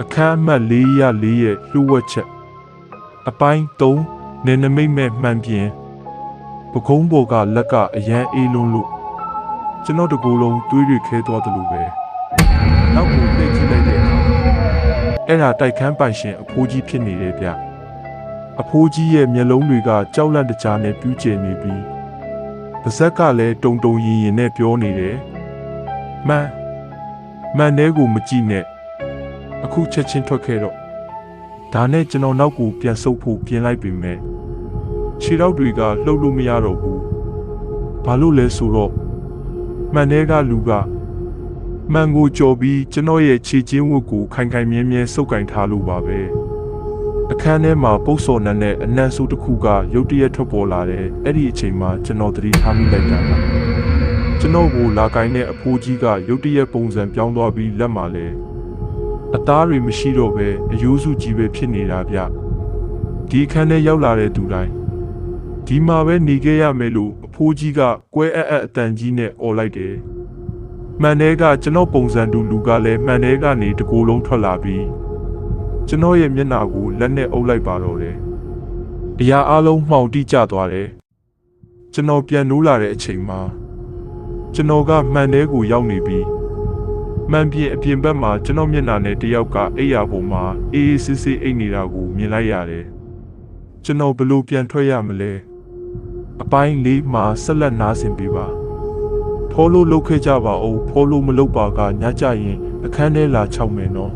အခန်းအမှတ်404ရဲ့လှုပ်ဝက်ချက်အပိုင်း3နယ်နိမိတ်မဲ့မှန်ပြင်ပကုံးပေါ်ကလက်ကအရန်အေးလုံးလို့ကျွန်တော်တကူလုံးတွေးရခဲသွားတယ်လို့ပဲနောက်ကိုသိကြည့်လိုက်တဲ့အခါအဲ့ဒါတိုက်ခန်းပိုင်ရှင်အဖိုးကြီးဖြစ်နေတယ်ဗျအဖိုးကြီးရဲ့မျက်လုံးတွေကကြောက်လန့်တကြားနဲ့ပြူးကျနေပြီးပါးစပ်ကလည်းတုံတုံရင်ရင်နဲ့ပြောနေတယ်မှန်တဲ့ကိုမကြည့်နဲ့အခုချက်ချင်းထွက်ခဲ့တော့ဒါနဲ့ကျွန်တော်နောက်ကိုပြန်ဆုပ်ဖို့ပြင်လိုက်ပြီမဲ့ခြေထောက်တွေကလှုပ်လို့မရတော့ဘူးဘာလို့လဲဆိုတော့မှန်တဲ့ကလူကမှန်ကိုကြော်ပြီးကျွန်တော်ရဲ့ခြေချင်းဝတ်ကိုခိုင်ခိုင်မြဲမြဲစုပ်ကင်ထားလို့ပါပဲအခန်းထဲမှာပုတ်စော်နှံတဲ့အနံ့ဆိုးတစ်ခုကရုတ်တရက်ထွက်ပေါ်လာတယ်အဲ့ဒီအချိန်မှာကျွန်တော်သတိထားမိလိုက်တာပါကျွန်တော်ကိုလာကိုင်းတဲ့အဖိုးကြီးကရုတ်တရက်ပုံစံပြောင်းသွားပြီးလက်မှာလဲအသားတွေမရှိတော့ပဲအယိုးစုကြီးပဲဖြစ်နေတာဗျဒီအခန်းထဲရောက်လာတဲ့သူတိုင်းဒီမှာပဲနေခဲ့ရမယ်လို့အဖိုးကြီးကကွဲအတန်ကြီးနဲ့អော်လိုက်တယ်မှန်တဲ့ကကျွန်တော်ပုံစံတူလူကလည်းမှန်တဲ့ကနေတကိုယ်လုံးထွက်လာပြီးကျွန်တော်ရဲ့မျက်နှာကိုလက်နဲ့အုပ်လိုက်ပါတော့တယ်အရာအလုံးမှောင်တိကျသွားတယ်ကျွန်တော်ပြန်နိုးလာတဲ့အချိန်မှာကျွန်တော်ကမှန်တဲ့ကိုရောက်နေပြီးမှန်ပြင်အပြင်ဘက်မှာကျွန်တော်မျက်နှာနဲ့တယောက်ကအိပ်ရာပေါ်မှာအေးအေးဆေးဆေးအိပ်နေတာကိုမြင်လိုက်ရတယ်ကျွန်တော်ဘလို့ပြန်ထွက်ရမလဲအပိုင်း၄မှာဆက်လက်နားဆင်ပေးပါဖော်လို့လုပ်ခဲ့ကြပါဦးဖော်လို့မလုပ်ပါကညကြရင်အခန်းထဲလာချောက်မယ်နော်